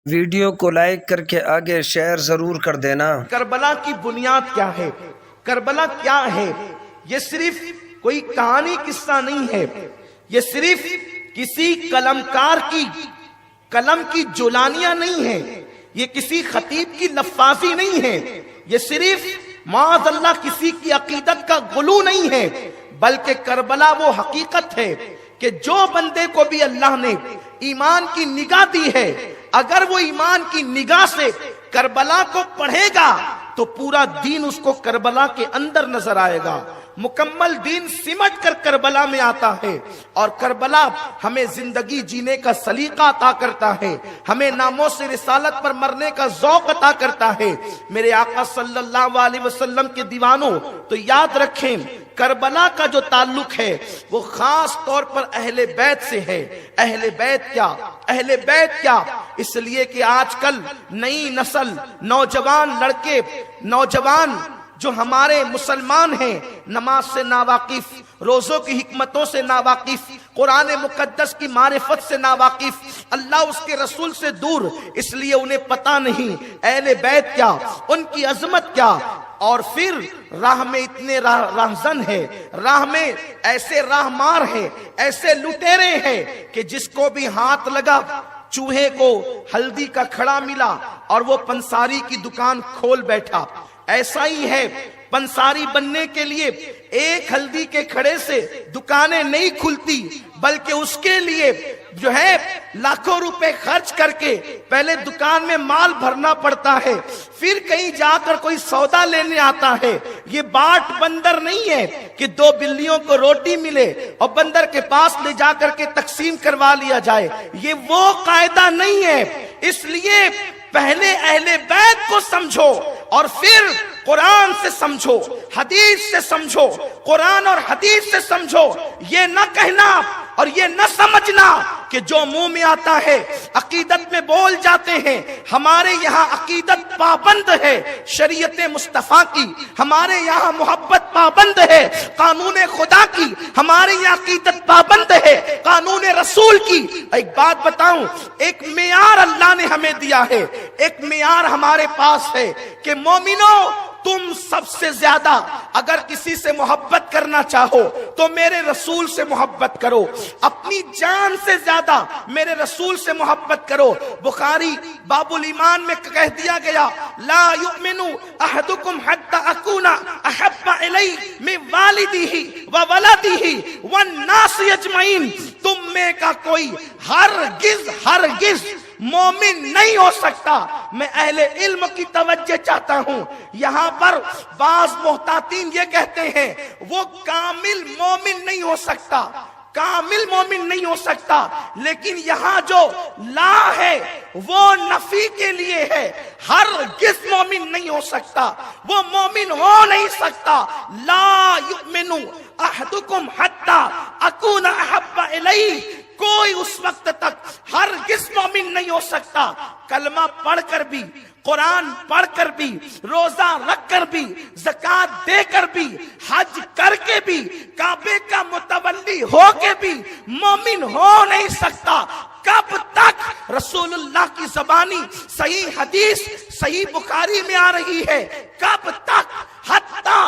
Video کو like کر کے آگے شیئر ضرور کر دینا۔ کربلا کی بنیاد کیا ہے؟ کربلا کیا ہے؟ یہ صرف کوئی کہانی قصہ نہیں ہے، یہ صرف کسی قلمکار کی قلم کی جولانیاں نہیں ہے، یہ کسی خطیب کی لفاظی نہیں ہے، یہ صرف معاذ اللہ کسی کی عقیدت کا غلو نہیں ہے، بلکہ کربلا وہ حقیقت ہے کہ جو بندے کو بھی اللہ نے ایمان کی نگاہ دی ہے، اگر وہ ایمان کی نگاہ سے کربلا کو پڑھے گا تو پورا دین اس کو کربلا کے اندر نظر آئے گا، مکمل دین سمٹ کر کربلا میں آتا ہے، اور کربلا ہمیں زندگی جینے کا سلیقہ عطا کرتا ہے، ہمیں ناموس رسالت پر مرنے کا ذوق عطا کرتا ہے۔ میرے آقا صلی اللہ علیہ وسلم کے دیوانوں تو یاد رکھیں، کربلا کا جو تعلق ہے وہ خاص طور پر اہل بیت سے ہے۔ اہل بیت کیا؟ اہل بیت کیا؟ اس لیے کہ آج کل نئی نسل نوجوان لڑکے، نوجوان جو ہمارے مسلمان ہیں، نماز سے ناواقف، روزوں کی حکمتوں سے ناواقف، قرآن مقدس کی معرفت سے ناواقف، اللہ اس کے رسول سے دور، اس لیے انہیں پتہ نہیں اہل بیت کیا، ان کی عظمت کیا، اور پھر راہ میں اتنے راہزن ہے، راہ میں ایسے راہ مار ہیں، ایسے لٹیرے ہیں کہ جس کو بھی ہاتھ لگا چوہے کو ہلدی کا کھڑا ملا اور وہ پنساری کی دکان کھول بیٹھا۔ ایسا ہی ہے، پنساری بننے کے لیے ایک ہلدی کے کھڑے سے دکانیں نہیں کھلتی، بلکہ اس کے لیے جو ہے لاکھوں روپے خرچ کر کے پہلے دکان میں مال بھرنا پڑتا ہے، پھر کہیں جا کر کوئی سودا لینے آتا ہے۔ یہ باٹ بندر نہیں ہے کہ دو بلیوں کو روٹی ملے اور بندر کے پاس لے جا کر کے تقسیم کروا لیا جائے، یہ وہ قاعدہ نہیں ہے۔ اس لیے پہلے اہل بیت کو سمجھو اور پھر قرآن سے سمجھو، حدیث سے سمجھو، قرآن اور حدیث سے سمجھو۔ یہ نہ کہنا اور یہ نہ سمجھنا کہ جو منہ میں آتا ہے عقیدت میں بول جاتے ہیں۔ ہمارے یہاں عقیدت پابند ہے شریعت مصطفیٰ کی، ہمارے یہاں محبت پابند ہے قانون خدا کی، ہمارے یہاں عقیدت پابند ہے قانون رسول کی۔ ایک بات بتاؤں، ایک معیار اللہ نے ہمیں دیا ہے، ایک معیار ہمارے پاس ہے کہ مومنوں، تم سب سے زیادہ اگر کسی سے محبت کرنا چاہو تو میرے رسول سے محبت کرو، اپنی جان سے زیادہ میرے رسول سے محبت کرو۔ بخاری باب الایمان میں کہہ دیا گیا، لا یؤمن احدکم حتی اکون احب الیہ من والدہ وولدہ والناس اجمعین، تم میں کا کوئی ہرگز مومن نہیں ہو سکتا۔ میں اہل علم کی توجہ چاہتا ہوں، یہاں پر بعض محتاطین یہ کہتے ہیں وہ کامل مومن نہیں ہو سکتا، کامل مومن نہیں ہو سکتا، لیکن یہاں جو لا ہے وہ نفی کے لیے ہے، ہرگز مومن نہیں ہو سکتا، وہ مومن ہو نہیں سکتا۔ لا یؤمن احدکم حتی اکون احب الیہ، کوئی اس وقت تک ہرگز مومن نہیں ہو سکتا کلمہ پڑھ کر بھی، قرآن پڑھ کر بھی، روزہ رکھ کر بھی، زکوٰۃ دے کر بھی، حج کر کے بھی، کعبے کا متولی ہو کے بھی مومن ہو نہیں سکتا۔ کب تک؟ رسول اللہ کی زبانی صحیح حدیث صحیح بخاری میں آ رہی ہے، کب تک؟ حتی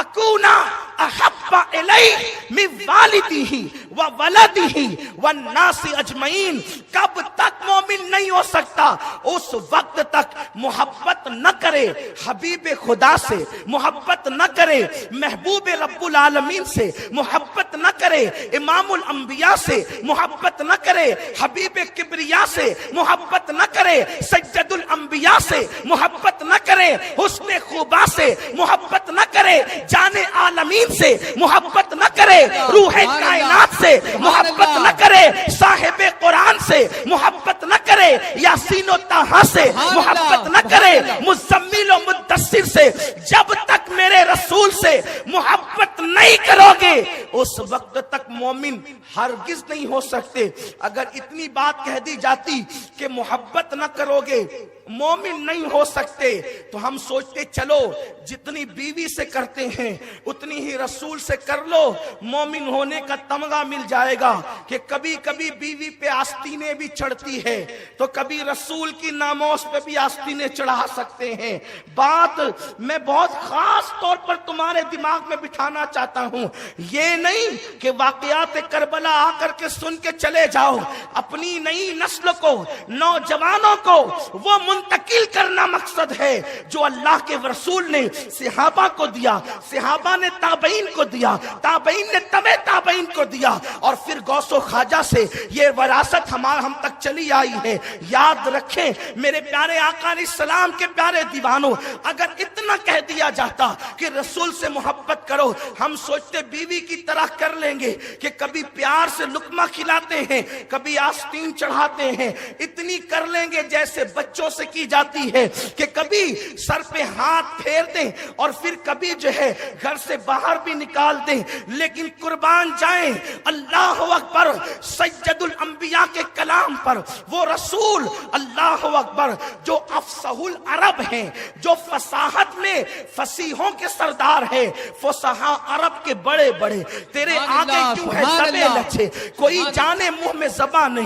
اکونا احب الیہ من والدہ وولدہ والناس اجمعین، کب تک مومن نہیں ہو سکتا؟ اس وقت تک محبت نہ کرے حبیب خدا سے، محبت نہ کرے محبوب رب العالمین سے، محبت نہ کرے امام الانبیاء سے، محبت نہ کرے حبیب کبریا سے، محبت نہ کرے سید الانبیاء سے، محبت نہ کرے حسن خوبا سے، محبت نہ کرے جان عالمین سے، محبت نہ کرے روح کائنات سے، محبت نہ کرے صاحب قرآن سے، محبت نہ کرے یاسین و طٰہٰ سے، محبت نہ کرے مزمل مزمل و مدثر سے جب تک میرے رسول سے محبت نہیں کرو گے اس وقت تک مومن ہرگز نہیں ہو سکتے. اگر اتنی بات کہہ دی جاتی کہ محبت نہ کرو گے مومن نہیں ہو سکتے تو ہم سوچتے چلو جتنی بیوی سے کرتے ہیں اتنی ہی رسول سے کر لو, مومن ہونے کا تمغہ مل جائے گا. کہ کبھی کبھی بیوی پہ آستینیں بھی چڑھتی ہے تو کبھی رسول کی ناموس پہ بھی آستینیں چڑھا سکتے ہیں. بات میں بہت خاص طور پر تمہارے دماغ میں بٹھانا چاہتا ہوں, یہ نہیں کہ واقعات کربلا آ کر کے سن کے چلے جاؤ. اپنی نئی نسل کو, نوجوانوں کو وہ منتقل کرنا مقصد ہے جو اللہ کے رسول نے صحابہ کو دیا, صحابہ نے تابعین کو دیا, تابعین نے تبع تابعین کو دیا, اور پھر غوث و خواجہ سے یہ وراثت ہم تک چلی آئی ہے. یاد رکھیں میرے پیارے آقا علیہ السلام کے پیارے دیوانوں, اگر اتنا کہہ دیا جاتا کہ رسول سے محبت کرو, ہم سوچتے بیوی کی طرح کر لیں گے کہ کبھی پیار سے لقمہ کھلاتے ہیں, کبھی آستین چڑھاتے ہیں, اتنی کر لیں گے جیسے بچوں سے کی جاتی ہے کہ کبھی سر پہ ہاتھ پھیر دیں اور پھر کبھی جو ہے گھر سے باہر بھی نکال دیں. لیکن قربان جائیں اللہ اکبر سید الانبیاء کے کلام پر, وہ رسول اللہ اکبر جو افصح العرب ہیں, جو فصاحت میں فصیحوں کے سردار ہے, فصحاء عرب کے بڑے بڑے, تیرے آگے کیوں ہے زبے لچے, کوئی جانے منہ میں زبان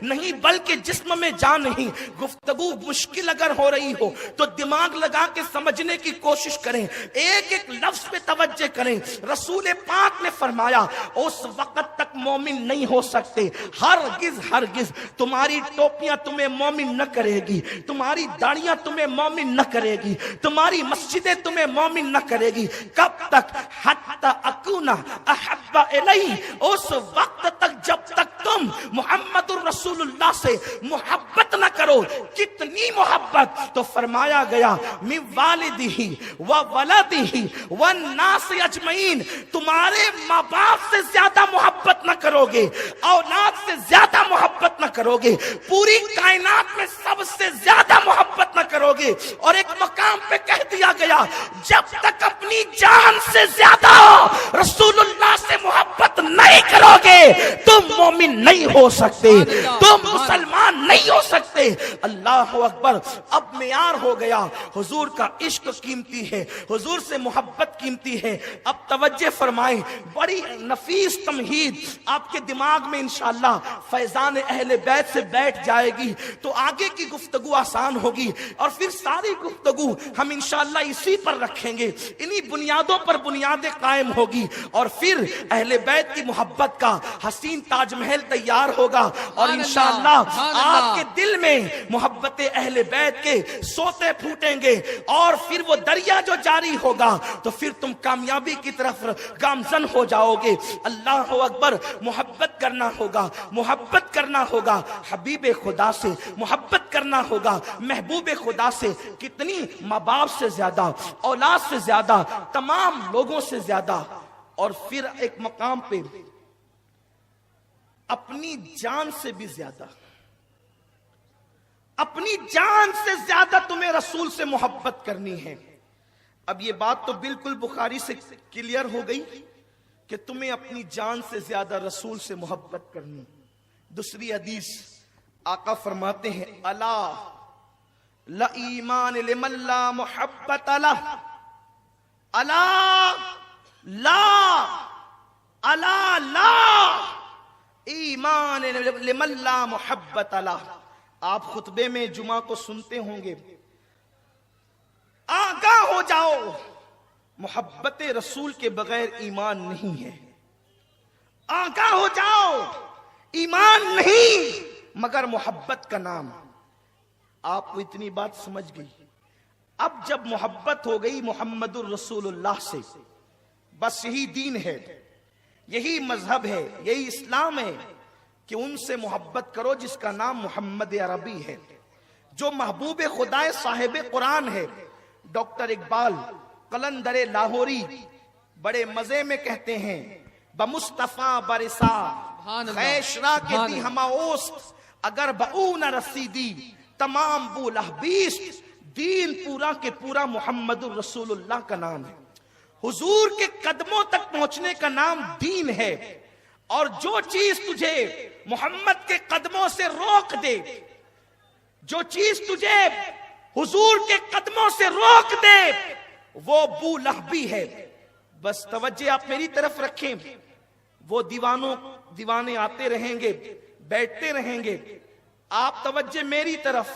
نہیں بلکہ جسم میں جان نہیں. گفتگو مشکل اگر ہو رہی ہو تو دماغ لگا کے سمجھنے کی کوشش کریں, ایک ایک لفظ پہ توجہ کریں. رسول پاک نے فرمایا اس وقت تک مومن نہیں ہو سکتے, ہرگز تمہاری ٹوپیاں تمہیں مومن نہ کرے گی, تمہاری داڑیاں تمہیں مومن نہ کرے گی, تمہاری مسجدیں تمہیں مومن نہ کرے گی. کب تک؟ حتی اکون احب الی, اس وقت تک جب تک تم محمد الرسول اللہ سے محبت نہ کرو. کتنی محبت؟ تو فرمایا گیا من والدہ و ولدہ والناس اجمعین, تمہارے ماں باپ سے زیادہ محبت نہ کرو گے, اولاد سے زیادہ محبت نہ کرو گے, پوری کائنات میں سب سے زیادہ محبت نہ کرو گے. اور ایک مقام پہ کہہ دیا گیا جب تک اپنی جان سے زیادہ رسول اللہ سے محبت نہیں کرو گے تم مومن نہیں ہو سکتے, تم مسلمان نہیں ہو سکتے. اللہ اکبر. اب معیار ہو گیا, حضور کا عشق قیمتی ہے, حضور سے محبت قیمتی ہے. اب توجہ فرمائیں, بڑی نفیس تمہید آپ کے دماغ میں انشاءاللہ فیضان اہل بیت سے بیٹھ جائے گی تو آگے کی گفتگو آسان ہوگی, اور پھر ساری گفتگو ہم انشاءاللہ اسی پر رکھیں گے, انہی بنیادوں پر بنیادیں قائم ہوگی, اور پھر اہل بیت کی محبت کا حسین تاج محل تیار ہوگا, اور انشاءاللہ آپ کے دل میں محبت اہل بیت کے سوتے پھوٹیں گے, اور پھر وہ دریا جو جاری ہوگا تو پھر تم کامیابی کی طرف گامزن ہو جاؤ گے. اللہ اکبر. محبت کرنا ہوگا, محبت کرنا ہوگا حبیب خدا سے, محبت کرنا ہوگا محبوب خدا سے. کتنی ماں باپ سے زیادہ, اولاد سے زیادہ, تمام لوگوں سے زیادہ, اور پھر ایک مقام پہ اپنی جان سے بھی زیادہ, اپنی جان سے زیادہ تمہیں رسول سے محبت کرنی ہے. اب یہ بات تو بالکل بخاری سے کلیئر ہو گئی کہ تمہیں اپنی جان سے زیادہ رسول سے محبت کرنی. دوسری حدیث آقا فرماتے ہیں الا لا ایمان لمن لا محبت لہ, الا لا ایمان لمن لا محبت لہ. آپ خطبے میں جمعہ کو سنتے ہوں گے, آگاہ ہو جاؤ محبت رسول کے بغیر ایمان نہیں ہے. آگاہ ہو جاؤ ایمان نہیں مگر محبت کا نام. آپ کو اتنی بات سمجھ گئی. اب جب محبت ہو گئی محمد الرسول اللہ سے, بس یہی دین ہے, یہی مذہب ہے, یہی اسلام ہے کہ ان سے محبت کرو جس کا نام محمد عربی ہے, جو محبوب خدا صاحب قرآن ہے. ڈاکٹر اقبال قلندر لاہوری بڑے مزے میں کہتے ہیں بمصطفیٰ برسا خیشرا کے دی ہما اوست, اگر بہو نہ رسیدی تمام بو لہبیست دین پورا کے پورا محمد الرسول اللہ کا نام ہے. حضور کے قدموں تک پہنچنے کا نام دین ہے. اور جو چیز تجھے محمد کے قدموں سے روک دے، جو چیز تجھے حضور کے قدموں سے روک دے، وہ ابو لہبی ہے. بس توجہ آپ میری طرف رکھیں. وہ دیوانے آتے رہیں گے، بیٹھتے رہیں گے. آپ توجہ میری طرف،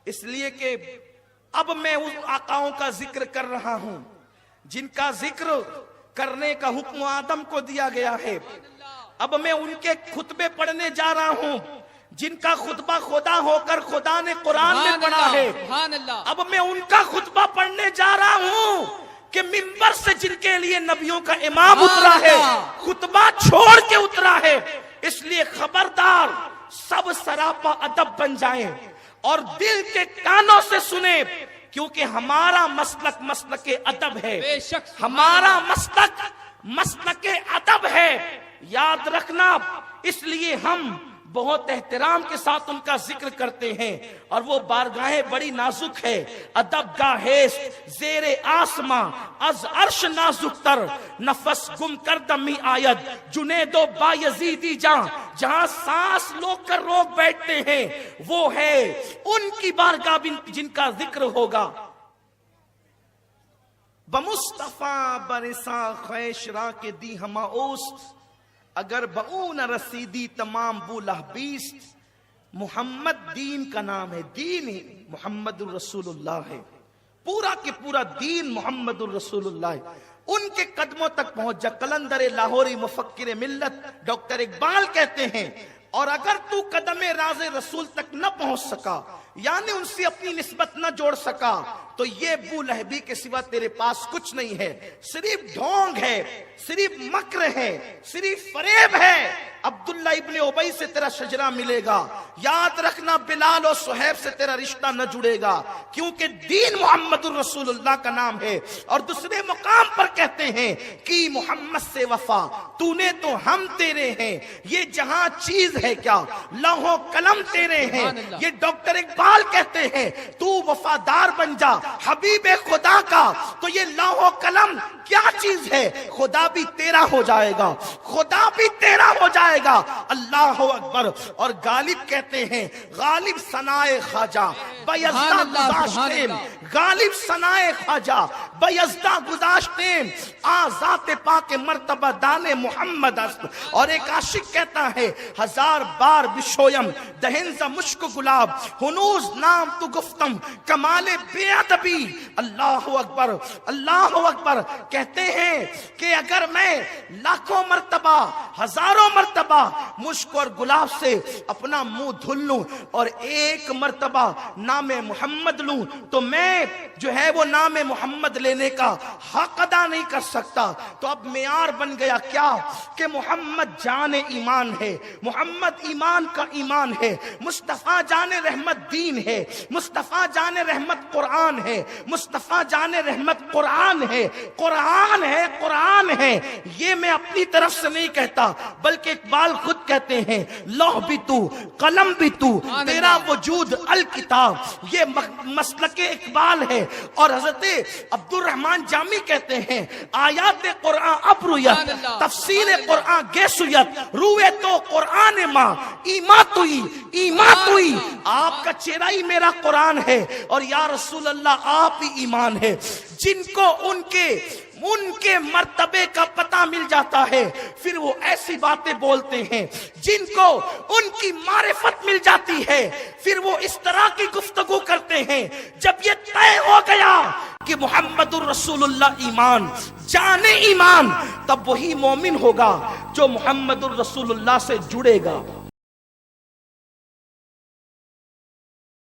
اس لیے کہ اب میں اس آقاؤں کا ذکر کر رہا ہوں جن کا ذکر کرنے کا حکم آدم کو دیا گیا ہے. اب میں ان کے خطبے پڑھنے جا رہا ہوں جن کا خطبہ خدا ہو کر خدا نے قرآن میں پڑھا ہے. اب میں ان کا خطبہ پڑھنے جا رہا ہوں کہ منبر سے جن کے لیے نبیوں کا امام اترا ہے، خطبہ چھوڑ کے اترا ہے. اس لیے خبردار، سب سراپا ادب بن جائیں اور دل کے کانوں سے سنیں، کیونکہ ہمارا مسلک مسلک ادب ہے. ہمارا مسلک مسلک ادب ہے، یاد رکھنا. اس لیے ہم بہت احترام کے ساتھ ان کا ذکر کرتے ہیں. اور وہ بارگاہیں بڑی نازک ہے. ادب گاہیست زیر آسماں از عرش نازک تر، نفس گم کردمی آید جنید و بایزیدی جاں. جہاں سانس لوگ کر روک بیٹھتے ہیں وہ ہے ان کی بارگاہ جن کا ذکر ہوگا. بمصطفیٰ برساں خیش را کے دی ہما اوست، اگر بہون رسیدی تمام بو لہبیست. محمد دین کا نام ہے، دین محمد الرسول اللہ ہے. پورا کے پورا دین محمد الرسول اللہ ہے. ان کے قدموں تک پہنچ جا. قلندر لاہوری مفکر ملت ڈاکٹر اقبال کہتے ہیں، اور اگر تو قدم راز رسول تک نہ پہنچ سکا، یعنی ان سے اپنی نسبت نہ جوڑ سکا، تو یہ ابو لہبی کے سوا تیرے پاس کچھ نہیں ہے. صرف ڈھونگ ہے، صرف مکر ہے، صرف فریب ہے. عبداللہ ابن ابی سے تیرا شجرہ ملے گا. یاد رکھنا، بلال اور صہیب سے تیرا رشتہ نہ جڑے گا، کیونکہ دین محمد الرسول اللہ کا نام ہے. اور دوسرے مقام پر کہتے ہیں کہ محمد سے وفا تو نے تو ہم تیرے ہیں، یہ جہاں چیز ہے کیا لوح و قلم تیرے ہیں. یہ ڈاکٹر اقبال کہتے ہیں تو وفادار بن جا حبیب خدا کا، تو یہ لوح و قلم کیا چیز ہے، خدا بھی تیرا ہو جائے گا، خدا بھی تیرا ہو جائے گا. اللہ اکبر. اور غالب کہتے ہیں غالب ثنائے خواجہ بیزدہ گذاشتیم، غالب ثنائے خواجہ بیزدہ گذاشتیم، ذات پاک مرتبہ دان محمد است. اور ایک عاشق کہتا ہے ہزار بار بشویم دہنز مشک گلاب، ہنوز نام تو گفتم کمال بے ادبی. اللہ اکبر، اللہ اکبر. کہتے ہیں کہ اگر میں لاکھوں مرتبہ، ہزاروں مرتبہ مشک اور گلاب سے اپنا منہ دھل لوں اور ایک مرتبہ نام محمد لوں، تو میں جو ہے وہ نام محمد لینے کا حق ادا نہیں کر سکتا. تو اب معیار بن گیا کیا کہ محمد جان ایمان ہے، محمد ایمان کا ایمان ہے، مصطفیٰ جان رحمت دین ہے، مصطفیٰ جان رحمت قرآن ہے، مصطفیٰ جان رحمت قرآن ہے، قرآن ہے، قرآن ہے. یہ میں اپنی طرف سے نہیں کہتا، بلکہ اقبال خود کہتے ہیں لوح بھی تو، قلم بھی تو، تیرا وجود الکتاب. یہ مسلک اقبال ہے. اور حضرت عبد الرحمن جامی کہتے ہیں آیات قرآن اب رویت، تفسیر قرآن گیسویت، روئے تو قرآن ماں ایما توئی، ایما توئی. آپ کا چہرہ ہی میرا قرآن ہے، اور یا رسول اللہ آپ ہی ایمان ہے. جن کو ان کے مرتبے کا پتہ مل جاتا ہے، پھر وہ ایسی باتیں بولتے ہیں. جن کو ان کی معرفت مل جاتی ہے، پھر وہ اس طرح کی گفتگو کرتے ہیں. جب یہ طے ہو گیا کہ محمد الرسول اللہ ایمان، جان ایمان، تب وہی مومن ہوگا جو محمد الرسول اللہ سے جڑے گا.